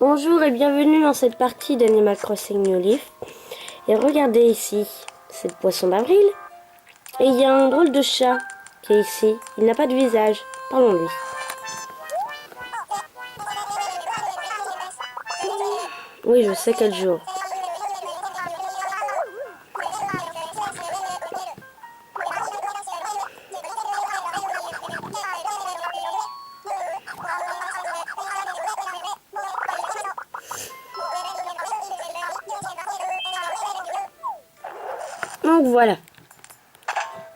Bonjour et bienvenue dans cette partie d'Animal Crossing New Leaf. Et regardez ici, c'est le poisson d'avril. Et il y a un drôle de chat qui est ici. Il n'a pas de visage. Parlons-lui. Oui, je sais quel jour. Donc voilà.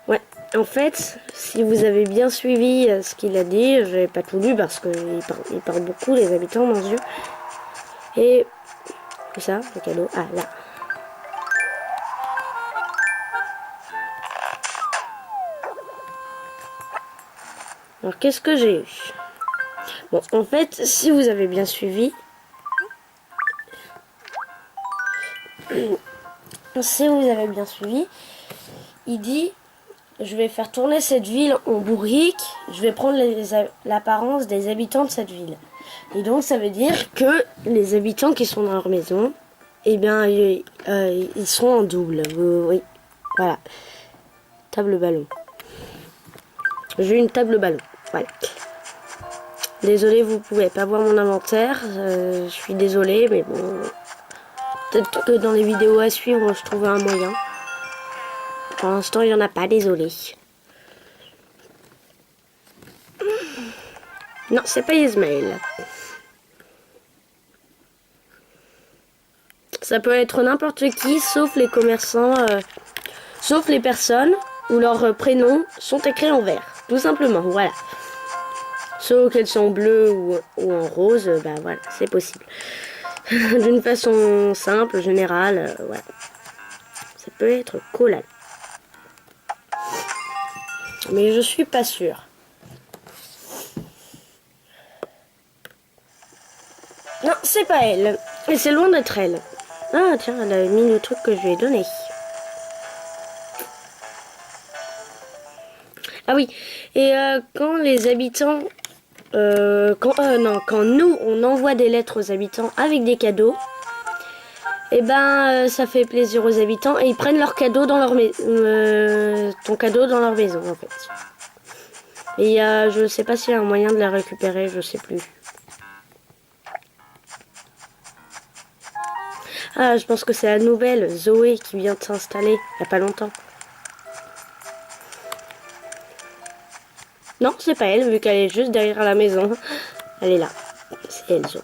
Ouais, en fait, si vous avez bien suivi ce qu'il a dit, je n'ai pas tout lu parce qu'il parle beaucoup, les habitants, mon Dieu. Et c'est ça, le cadeau. Ah, là. Alors, qu'est-ce que j'ai eu? Bon, en fait, si vous avez bien suivi, il dit, je vais faire tourner cette ville en bourrique, je vais prendre l'apparence des habitants de cette ville. Et donc, ça veut dire que les habitants qui sont dans leur maison, eh bien, ils sont en double. Oui, voilà. Table ballon. J'ai une table ballon, voilà. Désolée, vous pouvez pas voir mon inventaire, je suis désolée, mais bon... Peut-être que dans les vidéos à suivre, je trouverai un moyen. Pour l'instant, il n'y en a pas, désolé. Non, c'est pas Ismaël. Ça peut être n'importe qui, sauf les commerçants, sauf les personnes où leurs prénoms sont écrits en vert. Tout simplement, voilà. Sauf qu'elles sont bleues ou en rose, bah voilà, c'est possible. D'une façon simple, générale, voilà. Ça peut être collal. Mais je suis pas sûre. Non, c'est pas elle. Et c'est loin d'être elle. Ah tiens, elle a mis le truc que je lui ai donné. Ah oui, et quand les habitants... quand nous, on envoie des lettres aux habitants avec des cadeaux, et ben ça fait plaisir aux habitants et ils prennent leur cadeau dans leur ton cadeau dans leur maison en fait. Et je sais pas s'il y a un moyen de la récupérer, je sais plus. Ah, je pense que c'est la nouvelle Zoé qui vient de s'installer il n'y a pas longtemps. Non, c'est pas elle, vu qu'elle est juste derrière la maison. Elle est là. C'est elle, Zoé.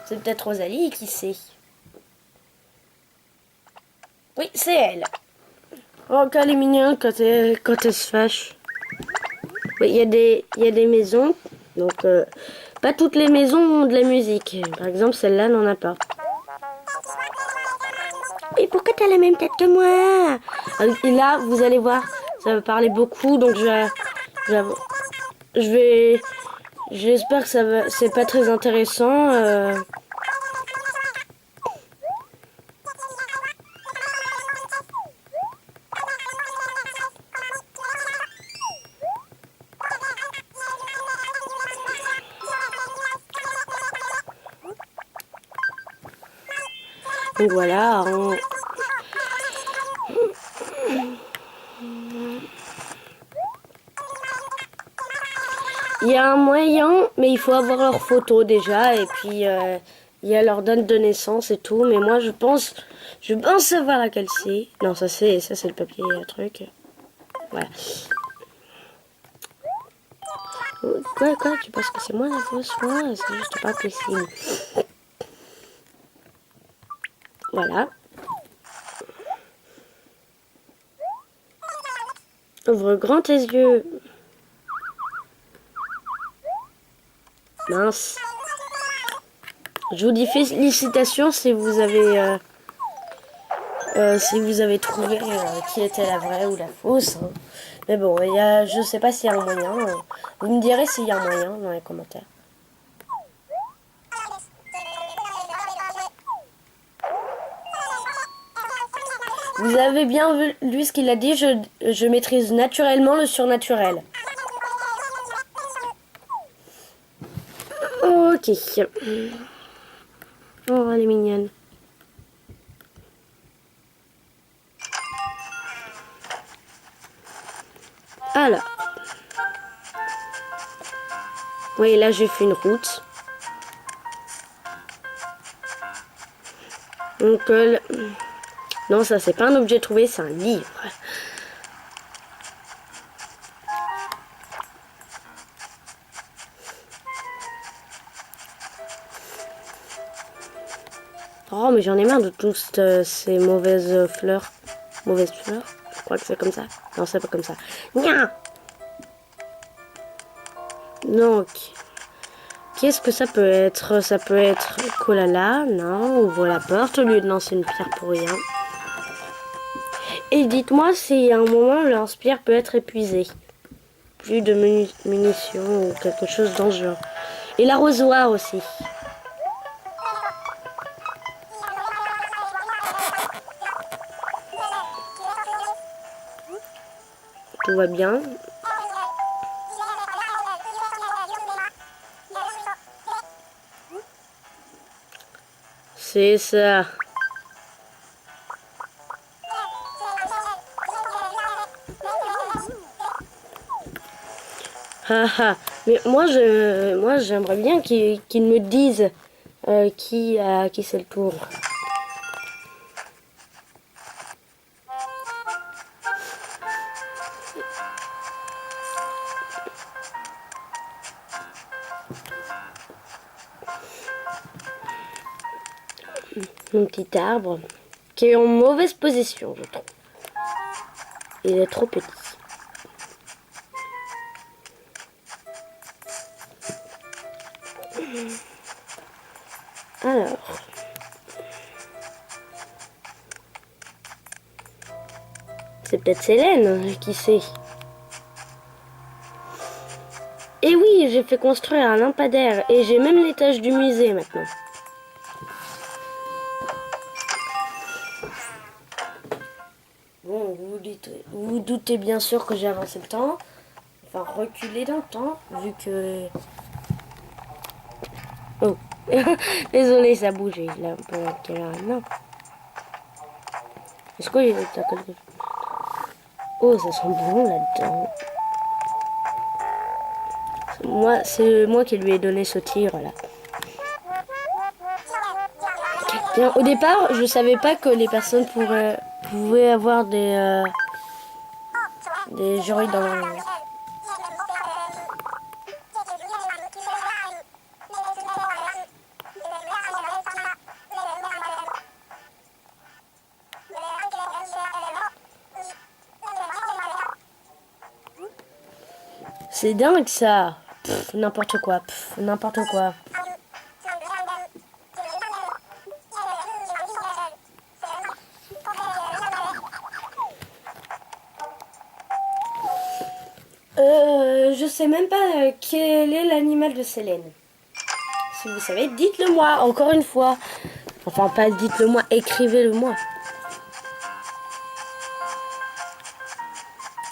C'est peut-être Rosalie, qui sait. Oui, c'est elle. Oh, qu'elle est mignonne quand elle se fâche. Oui, il y a des maisons. Donc, pas toutes les maisons ont de la musique. Par exemple, celle-là n'en a pas. Et pourquoi t'as la même tête que moi? Et là, vous allez voir, ça va parler beaucoup. Donc, j'espère que ça va. C'est pas très intéressant. Donc voilà. Il y a un moyen, mais il faut avoir leurs photos déjà, et puis il y a leur date de naissance et tout. Mais moi, je pense savoir laquelle c'est. Non, ça c'est le papier truc. Voilà. Quoi, tu penses que c'est moi la fausse? Moi, c'est juste pas possible. Voilà. Ouvre grand tes yeux. Mince. Je vous dis félicitations si vous avez trouvé qui était la vraie ou la fausse. Hein. Mais bon, je sais pas s'il y a un moyen. Vous me direz s'il y a un moyen dans les commentaires. Vous avez bien lu ce qu'il a dit, je maîtrise naturellement le surnaturel. Ok, Ok. Oh, elle est mignonne. Alors. Oui, là j'ai fait une route. Donc, non, ça c'est pas un objet trouvé, c'est un livre. Oh, mais j'en ai marre de toutes ces mauvaises fleurs. Mauvaises fleurs? Je crois que c'est comme ça. Non, c'est pas comme ça. Nya. Donc, qu'est-ce que ça peut être? Ça peut être Kolala, non, ouvre la porte au lieu de lancer une pierre pour rien. Et dites-moi si à un moment le lance-pierre peut être épuisé. Plus de munitions ou quelque chose dans ce genre. Et l'arrosoir aussi. Tout va bien. C'est ça. Haha. Mais moi j'aimerais bien qu'ils me disent qui c'est le tour. Mon petit arbre qui est en mauvaise position, je trouve. Il est trop petit. Alors. C'est peut-être Célène, qui sait. Et oui, j'ai fait construire un lampadaire et j'ai même l'étage du musée maintenant. Bon, vous vous doutez bien sûr que j'ai avancé le temps. Enfin, reculé dans le temps, vu que... Oh, désolé, ça bouge, il a un peu... Non. Est-ce que j'ai... Oh, ça sent bon là-dedans. C'est moi qui lui ai donné ce tir là. Bien, au départ, je savais pas que les personnes pouvaient avoir des joies dans la... C'est dingue ça. N'importe quoi. N'importe quoi. Je sais même pas quel est l'animal de Célène. Si vous savez, dites-le moi, encore une fois. Enfin, pas dites-le moi, écrivez-le moi.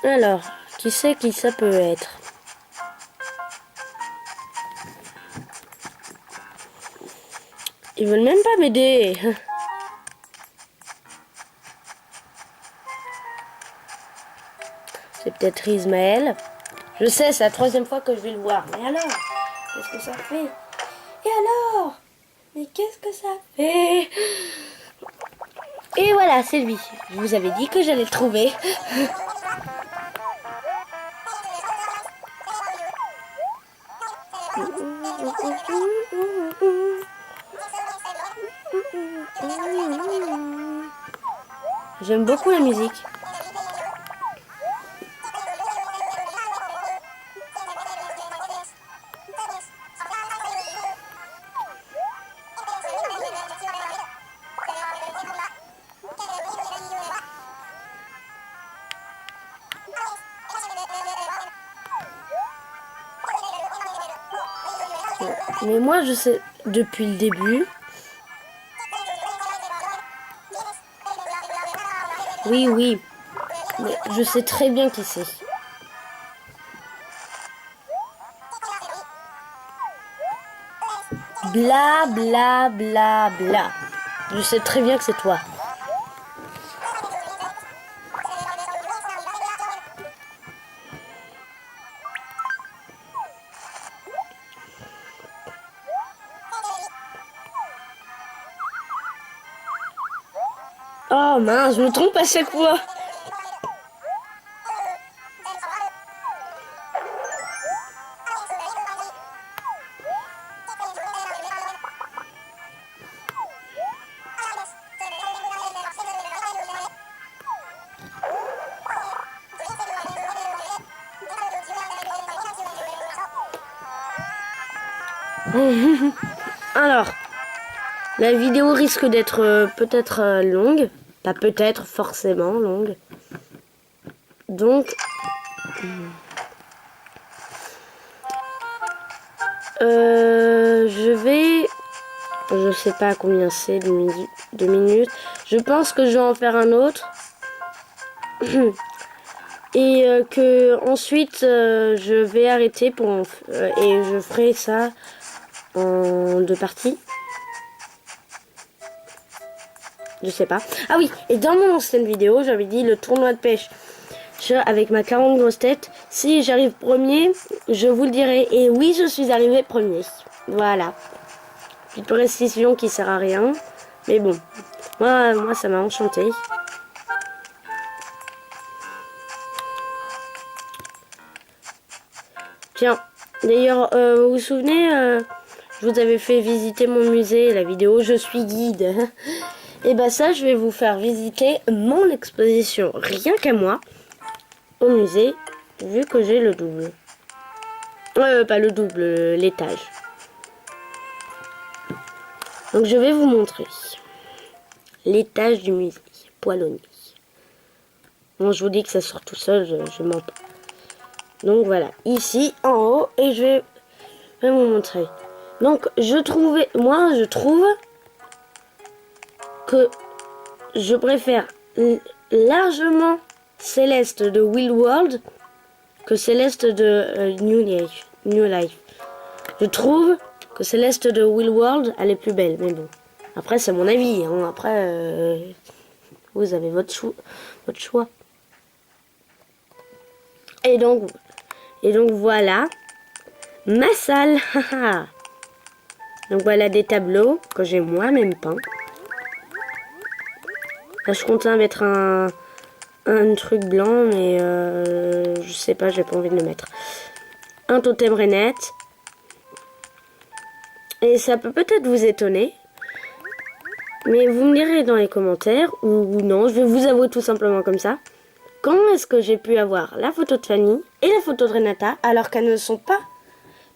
Alors, qui sait qui ça peut être? Ils veulent même pas m'aider. C'est peut-être Ismaël. Je sais, c'est la troisième fois que je vais le voir. Mais alors, qu'est-ce que ça fait? Et alors? Mais qu'est-ce que ça fait? Et voilà, c'est lui. Je vous avais dit que j'allais le trouver. J'aime beaucoup la musique. Mais moi, je sais depuis le début. Oui, oui. Mais je sais très bien qui c'est. Bla bla bla bla. Je sais très bien que c'est toi. Oh mince, je me trompe à chaque fois. Alors, la vidéo risque d'être peut-être longue. Pas peut-être, forcément longue. Donc, je vais... Je sais pas combien c'est de minutes. Je pense que je vais en faire un autre. Et que ensuite je vais arrêter pour et je ferai ça en 2 parties. Je sais pas. Ah oui, et dans mon ancienne vidéo, j'avais dit le tournoi de pêche avec ma 40 grosses têtes. Si j'arrive premier, je vous le dirai. Et oui, je suis arrivé premier. Voilà. Petite précision qui sert à rien. Mais bon, moi ça m'a enchanté. Tiens, d'ailleurs, vous vous souvenez, je vous avais fait visiter mon musée, la vidéo Je suis guide. Et bah ça, je vais vous faire visiter mon exposition, rien qu'à moi, au musée, vu que j'ai le double. Pas le double, l'étage. Donc je vais vous montrer l'étage du musée, poilonnier. Bon, je vous dis que ça sort tout seul, je mens pas. Donc voilà, ici en haut, et je vais vous montrer. Donc je trouve que je préfère largement Céleste de Will World que Céleste de New Life. Je trouve que Céleste de Will World, elle est plus belle, mais bon. Après, c'est mon avis. Hein. Après, vous avez votre choix. Et donc voilà ma salle. Donc voilà des tableaux que j'ai moi-même peints. Là, je compte mettre un truc blanc, mais je sais pas, j'ai pas envie de le mettre. Un totem rainette. Et ça peut peut-être vous étonner. Mais vous me direz dans les commentaires, ou non, je vais vous avouer tout simplement comme ça. Comment est-ce que j'ai pu avoir la photo de Fanny et la photo de Renata alors qu'elles ne sont pas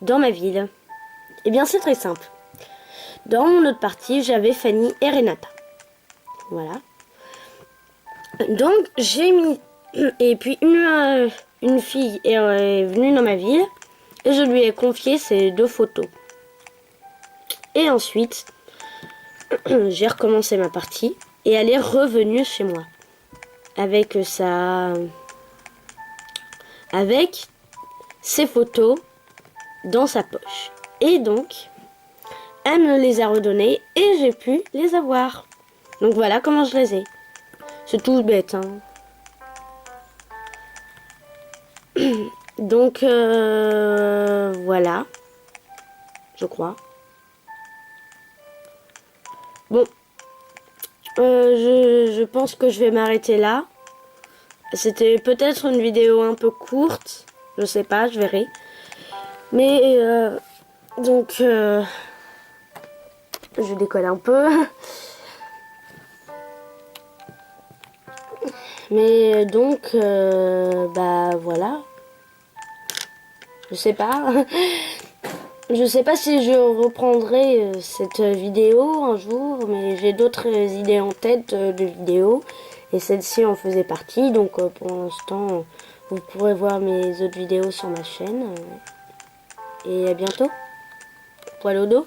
dans ma ville? Eh bien, c'est très simple. Dans mon autre partie, j'avais Fanny et Renata. Voilà. Donc, j'ai mis... Et puis, une fille est venue dans ma ville et je lui ai confié ces 2 photos. Et ensuite, j'ai recommencé ma partie et elle est revenue chez moi. Avec ses photos dans sa poche. Et donc, elle me les a redonnées et j'ai pu les avoir. Donc voilà comment je les ai. C'est tout bête, hein. Donc, voilà. Je crois. Bon. Je pense que je vais m'arrêter là. C'était peut-être une vidéo un peu courte. Je sais pas, je verrai. Mais, donc, je décolle un peu. Mais donc, bah voilà. Je sais pas. Je sais pas si je reprendrai cette vidéo un jour, mais j'ai d'autres idées en tête de vidéos. Et celle-ci en faisait partie. Donc pour l'instant, vous pourrez voir mes autres vidéos sur ma chaîne. Et à bientôt. Poil au dos.